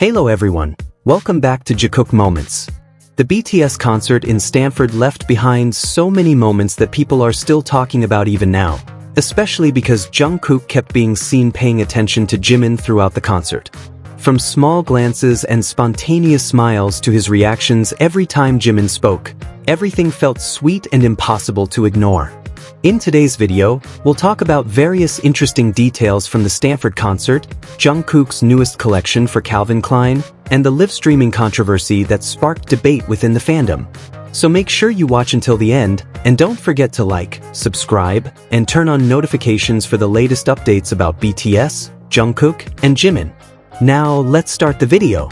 Hello everyone, welcome back to Jikook Moments. The BTS concert in Stanford left behind so many moments that people are still talking about even now, especially because Jungkook kept being seen paying attention to Jimin throughout the concert. From small glances and spontaneous smiles to his reactions every time Jimin spoke, everything felt sweet and impossible to ignore. In today's video, we'll talk about various interesting details from the Stanford concert, Jungkook's newest collection for Calvin Klein, and the live streaming controversy that sparked debate within the fandom. So make sure you watch until the end, and don't forget to like, subscribe, and turn on notifications for the latest updates about BTS, Jungkook, and Jimin. Now, let's start the video.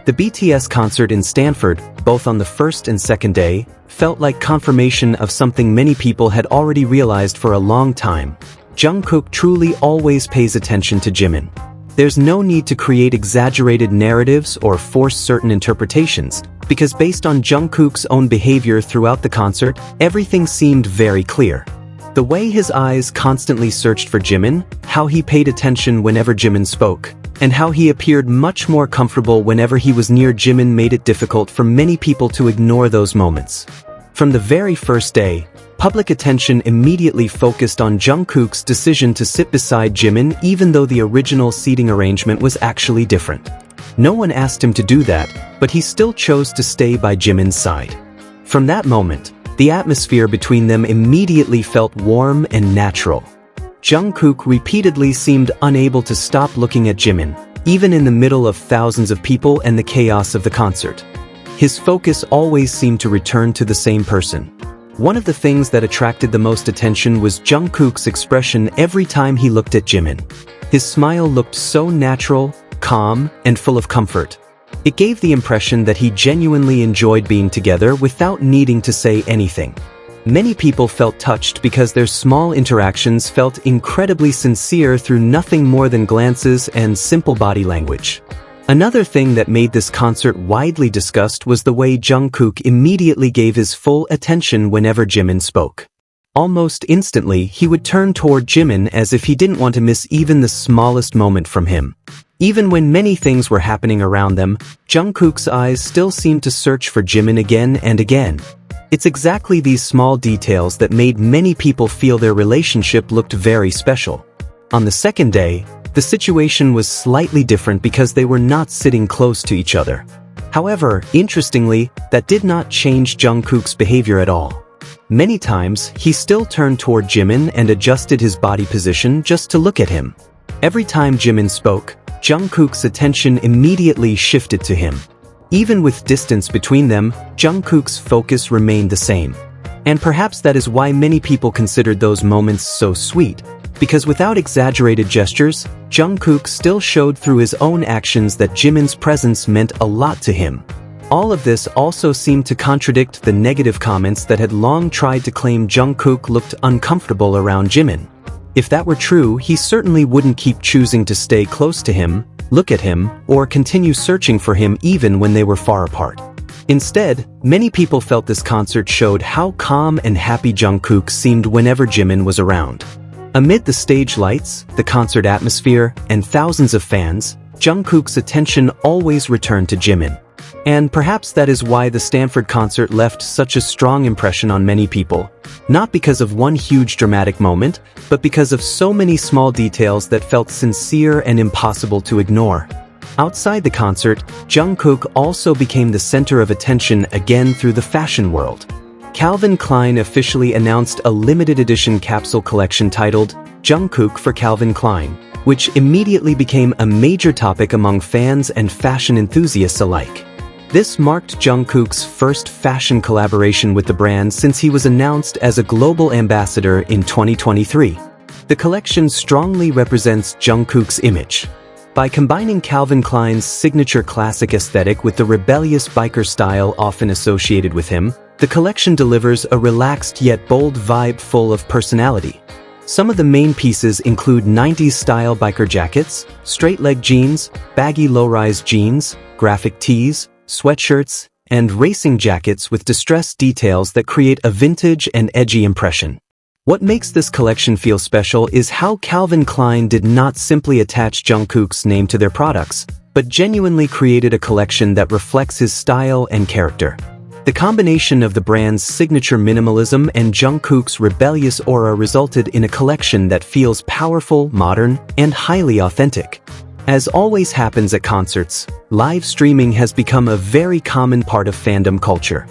The BTS concert in Stanford, both on the first and second day, felt like confirmation of something many people had already realized for a long time. Jungkook truly always pays attention to Jimin. There's no need to create exaggerated narratives or force certain interpretations, because based on Jungkook's own behavior throughout the concert, everything seemed very clear. The way his eyes constantly searched for Jimin, how he paid attention whenever Jimin spoke, and how he appeared much more comfortable whenever he was near Jimin made it difficult for many people to ignore those moments. From the very first day, public attention immediately focused on Jungkook's decision to sit beside Jimin even though the original seating arrangement was actually different. No one asked him to do that, but he still chose to stay by Jimin's side. From that moment, the atmosphere between them immediately felt warm and natural. Jungkook repeatedly seemed unable to stop looking at Jimin, even in the middle of thousands of people and the chaos of the concert. His focus always seemed to return to the same person. One of the things that attracted the most attention was Jungkook's expression every time he looked at Jimin. His smile looked so natural, calm, and full of comfort. It gave the impression that he genuinely enjoyed being together without needing to say anything. Many people felt touched because their small interactions felt incredibly sincere through nothing more than glances and simple body language. Another thing that made this concert widely discussed was the way Jungkook immediately gave his full attention whenever Jimin spoke. Almost instantly, he would turn toward Jimin as if he didn't want to miss even the smallest moment from him. Even when many things were happening around them, Jungkook's eyes still seemed to search for Jimin again and again. It's exactly these small details that made many people feel their relationship looked very special. On the second day, the situation was slightly different because they were not sitting close to each other. However, interestingly, that did not change Jungkook's behavior at all. Many times, he still turned toward Jimin and adjusted his body position just to look at him. Every time Jimin spoke, Jungkook's attention immediately shifted to him. Even with distance between them, Jungkook's focus remained the same. And perhaps that is why many people considered those moments so sweet, because without exaggerated gestures, Jungkook still showed through his own actions that Jimin's presence meant a lot to him. All of this also seemed to contradict the negative comments that had long tried to claim Jungkook looked uncomfortable around Jimin. If that were true, he certainly wouldn't keep choosing to stay close to him, look at him, or continue searching for him even when they were far apart. Instead, many people felt this concert showed how calm and happy Jungkook seemed whenever Jimin was around. Amid the stage lights, the concert atmosphere, and thousands of fans, Jungkook's attention always returned to Jimin. And perhaps that is why the Stanford concert left such a strong impression on many people, not because of one huge dramatic moment, but because of so many small details that felt sincere and impossible to ignore. Outside the concert, Jungkook also became the center of attention again through the fashion world. Calvin Klein officially announced a limited edition capsule collection titled Jungkook for Calvin Klein, which immediately became a major topic among fans and fashion enthusiasts alike. This marked Jungkook's first fashion collaboration with the brand since he was announced as a global ambassador in 2023. The collection strongly represents Jungkook's image. By combining Calvin Klein's signature classic aesthetic with the rebellious biker style often associated with him, the collection delivers a relaxed yet bold vibe full of personality. Some of the main pieces include 90s-style biker jackets, straight-leg jeans, baggy low-rise jeans, graphic tees, sweatshirts, and racing jackets with distressed details that create a vintage and edgy impression. What makes this collection feel special is how Calvin Klein did not simply attach Jungkook's name to their products, but genuinely created a collection that reflects his style and character. The combination of the brand's signature minimalism and Jungkook's rebellious aura resulted in a collection that feels powerful, modern, and highly authentic. As always happens at concerts, live streaming has become a very common part of fandom culture.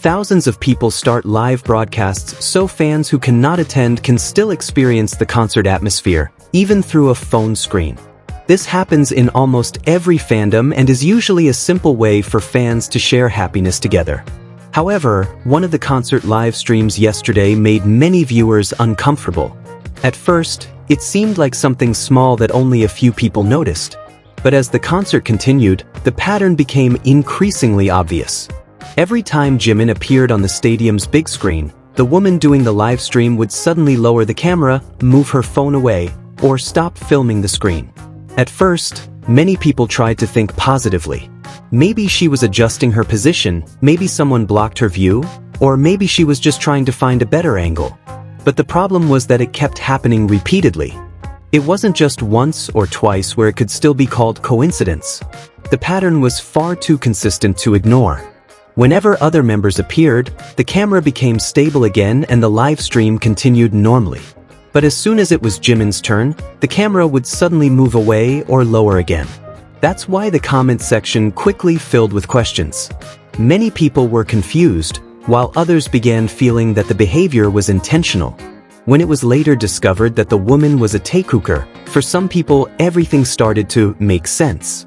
Thousands of people start live broadcasts so fans who cannot attend can still experience the concert atmosphere, even through a phone screen. This happens in almost every fandom and is usually a simple way for fans to share happiness together. However, one of the concert live streams yesterday made many viewers uncomfortable. At first, it seemed like something small that only a few people noticed. But as the concert continued, the pattern became increasingly obvious. Every time Jimin appeared on the stadium's big screen, the woman doing the live stream would suddenly lower the camera, move her phone away, or stop filming the screen. At first, many people tried to think positively. Maybe she was adjusting her position, maybe someone blocked her view, or maybe she was just trying to find a better angle. But the problem was that it kept happening repeatedly. It wasn't just once or twice where it could still be called coincidence. The pattern was far too consistent to ignore. Whenever other members appeared, the camera became stable again and the live stream continued normally. But as soon as it was Jimin's turn, the camera would suddenly move away or lower again. That's why the comment section quickly filled with questions. Many people were confused, while others began feeling that the behavior was intentional. When it was later discovered that the woman was a Taekooker, for some people everything started to make sense.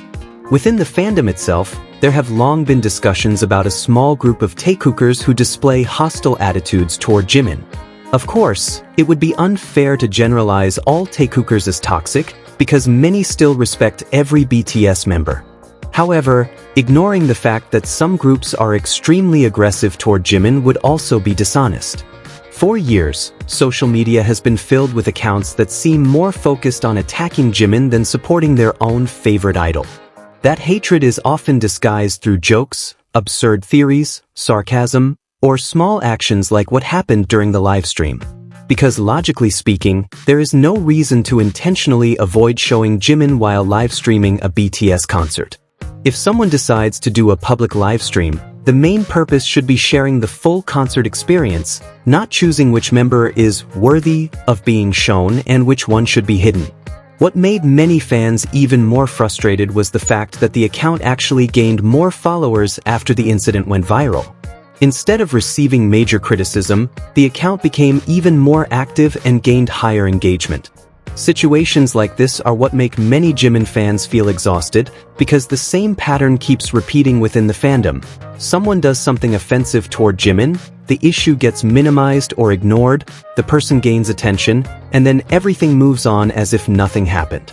Within the fandom itself, there have long been discussions about a small group of Taekookers who display hostile attitudes toward Jimin. Of course, it would be unfair to generalize all Taekookers as toxic, because many still respect every BTS member. However, ignoring the fact that some groups are extremely aggressive toward Jimin would also be dishonest. For years, social media has been filled with accounts that seem more focused on attacking Jimin than supporting their own favorite idol. That hatred is often disguised through jokes, absurd theories, sarcasm, or small actions like what happened during the live stream. Because logically speaking, there is no reason to intentionally avoid showing Jimin while live streaming a BTS concert. If someone decides to do a public live stream, the main purpose should be sharing the full concert experience, not choosing which member is worthy of being shown and which one should be hidden. What made many fans even more frustrated was the fact that the account actually gained more followers after the incident went viral. Instead of receiving major criticism, the account became even more active and gained higher engagement. Situations like this are what make many Jimin fans feel exhausted, because the same pattern keeps repeating within the fandom. Someone does something offensive toward Jimin, the issue gets minimized or ignored, the person gains attention, and then everything moves on as if nothing happened.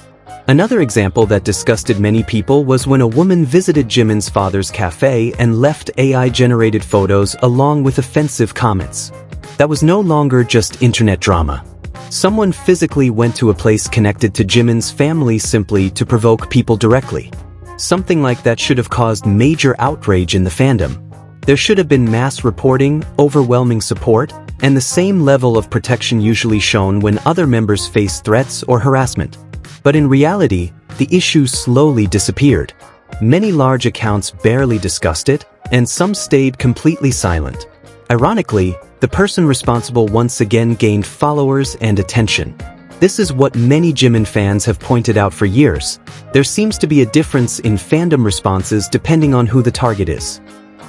Another example that disgusted many people was when a woman visited Jimin's father's cafe and left AI-generated photos along with offensive comments. That was no longer just internet drama. Someone physically went to a place connected to Jimin's family simply to provoke people directly. Something like that should have caused major outrage in the fandom. There should have been mass reporting, overwhelming support, and the same level of protection usually shown when other members face threats or harassment. But in reality, the issue slowly disappeared. Many large accounts barely discussed it, and some stayed completely silent. Ironically, the person responsible once again gained followers and attention. This is what many Jimin fans have pointed out for years. There seems to be a difference in fandom responses depending on who the target is.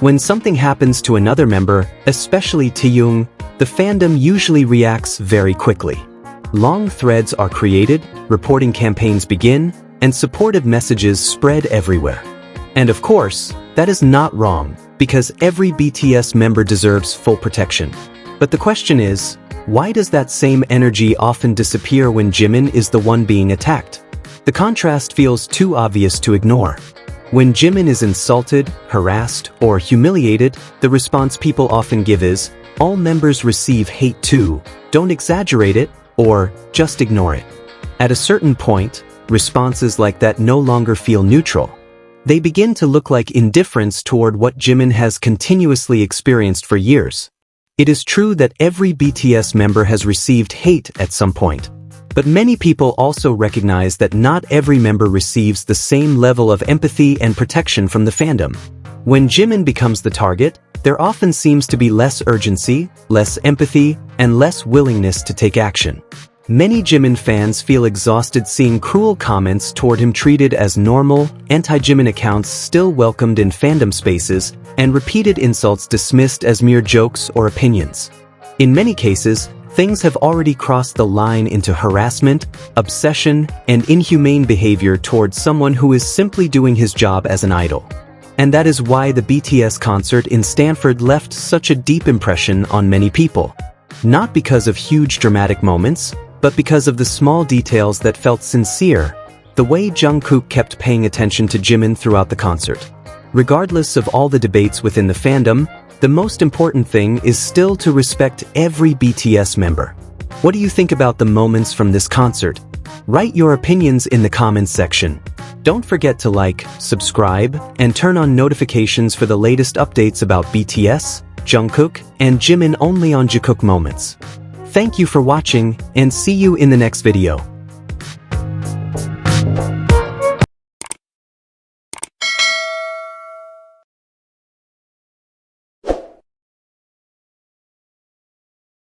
When something happens to another member, especially Taeyoung, the fandom usually reacts very quickly. Long threads are created, reporting campaigns begin, and supportive messages spread everywhere. And of course, that is not wrong, because every BTS member deserves full protection. But the question is, why does that same energy often disappear when Jimin is the one being attacked? The contrast feels too obvious to ignore. When Jimin is insulted, harassed, or humiliated, the response people often give is, "All members receive hate too, don't exaggerate it," or "just ignore it." At a certain point, responses like that no longer feel neutral. They begin to look like indifference toward what Jimin has continuously experienced for years. It is true that every BTS member has received hate at some point. But many people also recognize that not every member receives the same level of empathy and protection from the fandom. When Jimin becomes the target, there often seems to be less urgency, less empathy, and less willingness to take action. Many Jimin fans feel exhausted seeing cruel comments toward him treated as normal, anti-Jimin accounts still welcomed in fandom spaces, and repeated insults dismissed as mere jokes or opinions. In many cases, things have already crossed the line into harassment, obsession, and inhumane behavior towards someone who is simply doing his job as an idol. And that is why the BTS concert in Stanford left such a deep impression on many people. Not because of huge dramatic moments, but because of the small details that felt sincere, the way Jungkook kept paying attention to Jimin throughout the concert. Regardless of all the debates within the fandom, the most important thing is still to respect every BTS member. What do you think about the moments from this concert? Write your opinions in the comments section. Don't forget to like, subscribe, and turn on notifications for the latest updates about BTS, Jungkook, and Jimin only on Jikook Moments. Thank you for watching, and see you in the next video.